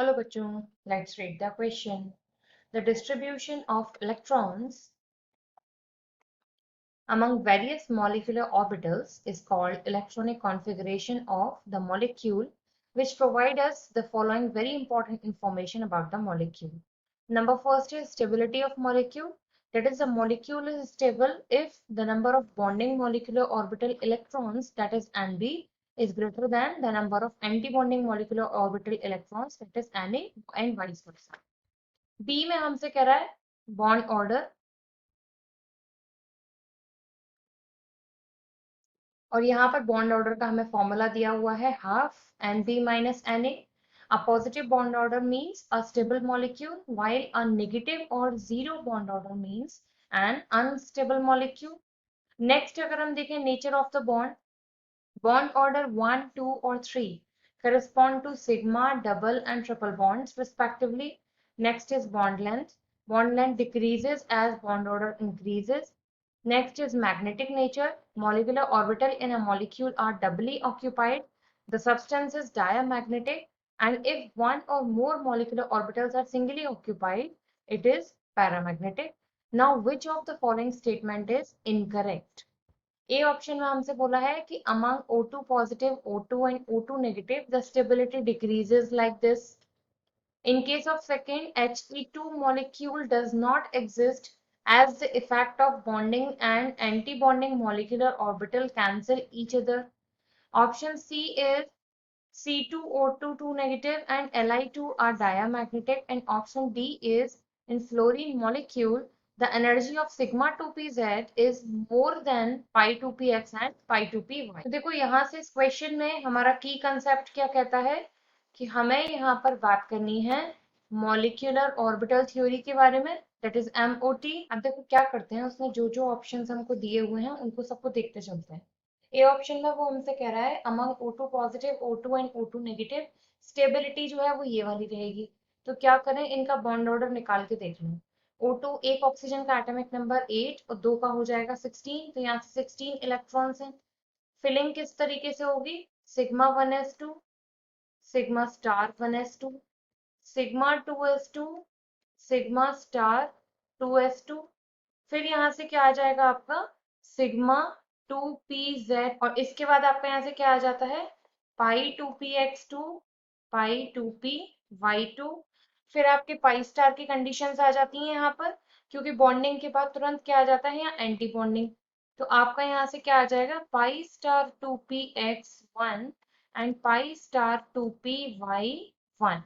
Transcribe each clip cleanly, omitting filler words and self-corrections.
चलो बच्चों, let's read the question. The distribution of electrons among various molecular orbitals is called electronic configuration of the molecule, which provide us the following very important information about the molecule. Number first is stability of molecule. That is, the molecule is stable if the number of bonding molecular orbital electrons, that is Nb, is greater than the number of anti-bonding molecular orbital electrons, that is Na, and vice versa. बी में हमसे कह रहा है bond order, और यहाँ पर bond order का हमें फॉर्मूला दिया हुआ है half Nb minus Na. A positive bond order means a stable molecule, while a negative or zero bond order means an unstable molecule. Next अगर हम देखें nature of the bond order 1, 2 और 3 correspond to sigma, double and triple bonds respectively. Next is bond length. Bond length decreases as bond order increases. Next is magnetic nature. Molecular orbital in a molecule are doubly occupied. The substance is diamagnetic, and if one or more molecular orbitals are singly occupied, it is paramagnetic. Now, which of the following statement is incorrect? A option में हमसे बोला है कि among O2 positive, O2 and O2 negative, the stability decreases like this. In case of second, He2 molecule does not exist as the effect of bonding and anti-bonding molecular orbital cancel each other. Option C is C2O2 2 negative and Li2 are diamagnetic, and option D is in fluorine molecule the energy of sigma 2pz is more than pi 2px and pi 2py. तो देखो यहाँ से इस question में हमारा की concept क्या कहता है कि हमें यहाँ पर बात करनी है मॉलिक्यूलर ऑर्बिटल थ्योरी के बारे में, दैट इज MOT. अब देखो क्या करते हैं, उसने जो जो ऑप्शंस हमको दिए हुए हैं उनको सबको देखते चलते हैं. ए ऑप्शन में वो हमसे कह रहा है among O2 positive, O2 and O2 negative stability जो है वो ये वाली रहेगी. तो क्या करें, इनका बॉन्ड ऑर्डर निकाल के देख लें. O2 एक ऑक्सीजन का एटॉमिक नंबर 8 और 2 का हो जाएगा 16, तो यहाँ से 16 इलेक्ट्रॉन्स हैं. फिलिंग किस तरीके से होगी, sigma 1s2, sigma star 1s2, sigma 2s2, sigma star 2s2. फिर यहाँ से क्या आ जाएगा आपका सिग्मा 2pz, और इसके बाद आपका यहाँ से क्या आ जाता है पाई 2px2, पाई 2py2. फिर आपके पाई स्टार की कंडीशंस आ जाती हैं यहाँ पर, क्योंकि बॉन्डिंग के बाद तुरंत क्या आ जाता है यहाँ एंटी बॉन्डिंग. तो आपका यहाँ से क्या आ जाएगा pi star 2px1 and pi star 2py1.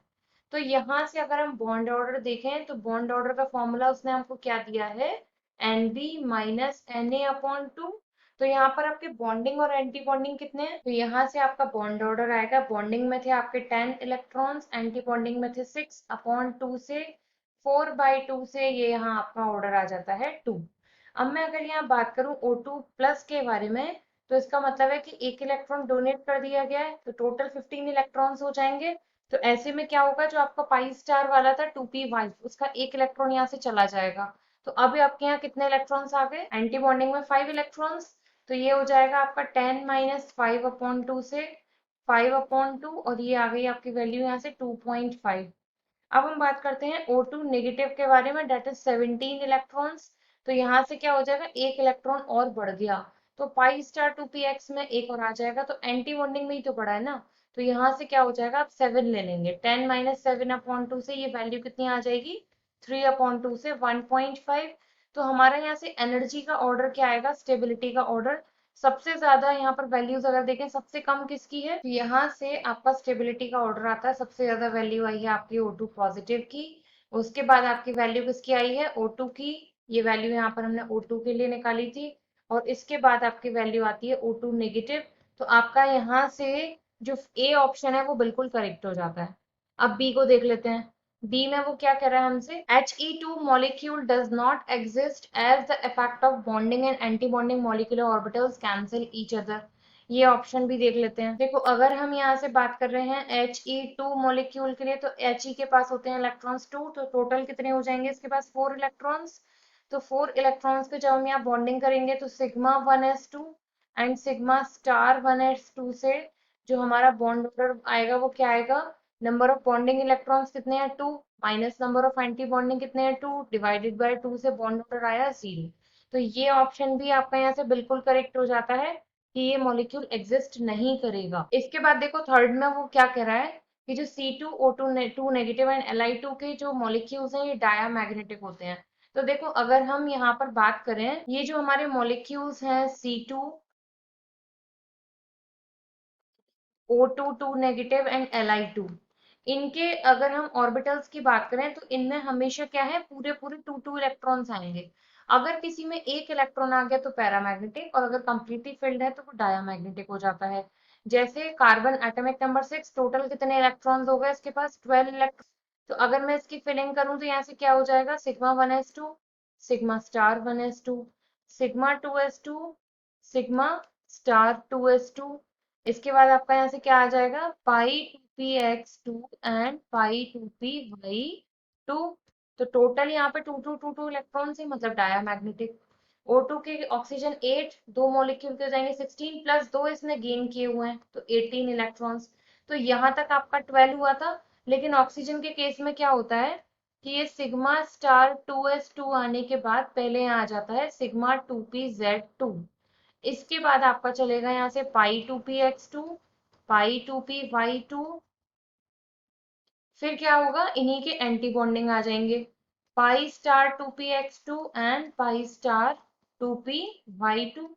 तो यहाँ से अगर हम बॉन्ड ऑर्डर देखें तो बॉन्ड ऑर्डर का फॉर्मूला उसने हमको क्या दिया है Nb माइनस Na/2. तो यहाँ पर आपके बॉन्डिंग और एंटी बॉन्डिंग कितने हैं, तो यहाँ से आपका बॉन्ड ऑर्डर आएगा. बॉन्डिंग में थे आपके 10 इलेक्ट्रॉन्स, एंटी बॉन्डिंग में थे 6/2 से 4/2 से ये यहाँ आपका ऑर्डर आ जाता है 2. अब मैं अगर यहाँ बात करूँ O2 प्लस के बारे में, तो इसका मतलब है कि एक इलेक्ट्रॉन डोनेट कर दिया गया है, तो टोटल 15 इलेक्ट्रॉन्स हो जाएंगे. तो ऐसे में क्या होगा, जो आपका पाई स्टार वाला था 2py, उसका एक इलेक्ट्रॉन यहाँ से चला जाएगा. तो अब आपके यहाँ कितने इलेक्ट्रॉन्स आ गए, एंटी बॉन्डिंग में 5 इलेक्ट्रॉन्स, तो ये हो जाएगा आपका 10 माइनस 5/2 से 5/2, और ये आ गई आपकी वैल्यू यहाँ से 2.5. अब हम बात करते हैं O2 नेगेटिव के बारे में, डेट इज 17 इलेक्ट्रॉन्स. तो यहाँ से क्या हो जाएगा, एक इलेक्ट्रॉन और बढ़ गया, तो पाई स्टार 2px में एक और आ जाएगा, तो एंटी बॉन्डिंग में ही तो बढ़ा है ना. तो यहाँ से क्या हो जाएगा, आप 7 ले लेंगे. 10 माइनस 7/2 से ये वैल्यू कितनी आ जाएगी 3/2 से 1.5. तो हमारा यहाँ से एनर्जी का ऑर्डर क्या आएगा, स्टेबिलिटी का ऑर्डर. सबसे ज्यादा यहाँ पर वैल्यूज अगर देखें सबसे कम किसकी है, तो यहाँ से आपका स्टेबिलिटी का ऑर्डर आता है. सबसे ज्यादा वैल्यू आई है आपकी O2 पॉजिटिव की, उसके बाद आपकी वैल्यू किसकी आई है O2 की. ये वैल्यू यहाँ पर हमने O2 के लिए निकाली थी, और इसके बाद आपकी वैल्यू आती है O2 नेगेटिव. तो आपका यहाँ से जो ए ऑप्शन है वो बिल्कुल करेक्ट हो जाता है. अब बी को देख लेते हैं. बी में वो क्या कह रहा है हमसे, He2 molecule does not exist as the effect of bonding and anti-bonding molecular orbitals cancel each other. ये ऑप्शन भी देख लेते हैं. देखो अगर हम यहाँ से बात कर रहे हैं He2 मॉलिक्यूल के लिए, तो He के पास होते हैं इलेक्ट्रॉन्स 2, तो टोटल कितने हो जाएंगे इसके पास 4 इलेक्ट्रॉन्स. तो 4 इलेक्ट्रॉन्स पे जब हम यहाँ बॉन्डिंग करेंगे तो sigma 1s2 and sigma star 1s2 से जो हमारा बॉन्ड ऑर्डर आएगा वो क्या आएगा नंबर ऑफ बॉन्डिंग इलेक्ट्रॉन्स कितने हैं 2, minus number of anti bonding कितने हैं 2, डिवाइडेड बाय 2 से बॉन्ड ऑर्डर आया 0। तो ये ऑप्शन भी आपका यहाँ से बिल्कुल करेक्ट हो जाता है कि ये मॉलिक्यूल एग्जिस्ट नहीं करेगा। इसके बाद देखो थर्ड में वो क्या कह रहा है कि जो C2O2 नेगेटिव एंड Li2 के जो मॉलिक्यूल्स हैं ये डायामैग्नेटिक होते हैं। तो देखो अगर हम यहाँ पर बात करें, ये जो हमारे मॉलिक्यूल्स हैं C2O2 नेगेटिव एंड Li2, इनके अगर हम ऑर्बिटल्स की बात करें तो इनमें हमेशा क्या है, पूरे पूरे 2 इलेक्ट्रॉन्स आएंगे। अगर किसी में एक इलेक्ट्रॉन आ गया तो पैरामैग्नेटिक, और अगर कंप्लीटली फिल्ड है तो वो डायामैग्नेटिक हो जाता है। जैसे कार्बन एटॉमिक नंबर 6, टोटल कितने इलेक्ट्रॉन्स हो गए इसके पास, 12 इलेक्ट्रॉन। तो अगर मैं इसकी फिलिंग करूं तो यहाँ से क्या हो जाएगा, सिग्मा 1s2, सिग्मा*1s2, सिग्मा 2s2, सिग्मा*2s2। इसके बाद आपका यहाँ से क्या आ जाएगा, π2px2 एंड π2py2। तो टोटल यहाँ पे 2 इलेक्ट्रॉन है, मतलब डायामैग्नेटिक। O2 के ऑक्सीजन 8, दो मॉलिक्यूल के हो जाएंगे 16, प्लस 2 इसने गेन किए हुए हैं तो 18 इलेक्ट्रॉन्स। तो यहाँ तक आपका 12 हुआ था। लेकिन ऑक्सीजन के केस में क्या होता है कि ये सिग्मा*2s2 आने के बाद पहले यहाँ आ जाता है सिग्मा 2pz2। इसके बाद आपका चलेगा यहाँ से π2px2, π2py2। फिर क्या होगा, इन्हीं के एंटी बॉन्डिंग आ जाएंगे, π*2px2 एंड π*2py2।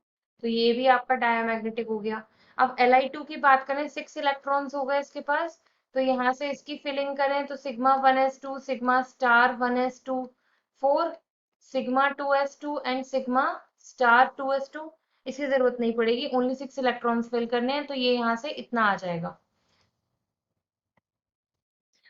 तो ये भी आपका डायमैग्नेटिक हो गया। अब Li2 की बात करें, 6 इलेक्ट्रॉन्स हो गए इसके पास। तो यहाँ से इसकी फिलिंग करें तो सिग्मा 1s2, सिग्मा*1s2, 4, सिग्मा 2s2 एंड सिग्मा*2s2। इसकी जरूरत नहीं पड़ेगी, ओनली 6 इलेक्ट्रॉन्स फिल करने हैं, तो ये यहाँ से इतना आ जाएगा।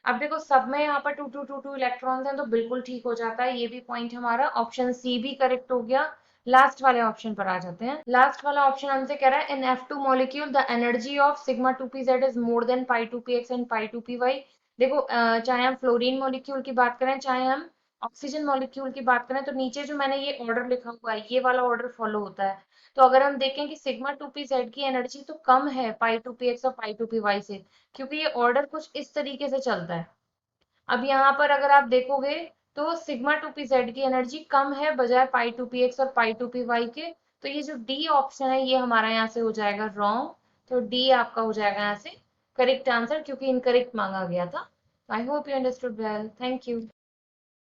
अब देखो सब में यहाँ पर 2 इलेक्ट्रॉन्स हैं तो बिल्कुल ठीक हो जाता है, ये भी पॉइंट हमारा ऑप्शन सी भी करेक्ट हो गया। लास्ट वाले ऑप्शन पर आ जाते हैं। लास्ट वाला ऑप्शन हमसे कह रहा है इन F2 molecule the energy of sigma 2pz is more than π2px and π2py। देखो चाहे हम फ्लोरीन मॉलिक्यूल की बात करें, चाहे हम ऑक्सीजन मॉलिक्यूल की बात करें, तो नीचे जो मैंने ये ऑर्डर लिखा हुआ है ये वाला ऑर्डर फॉलो होता है। तो अगर हम देखें कि सिग्मा 2pz की एनर्जी तो कम है π2px और π2py से, क्योंकि ये ऑर्डर कुछ इस तरीके से चलता है। अब यहाँ पर अगर आप देखोगे तो सिग्मा 2pz की एनर्जी कम है बजाय π2px और π2py के। तो ये जो डी ऑप्शन है ये हमारा यहाँ से हो जाएगा रॉन्ग। तो डी आपका हो जाएगा यहाँ से करेक्ट आंसर, क्योंकि इनकरेक्ट मांगा गया था। I hope you understood well, thank you.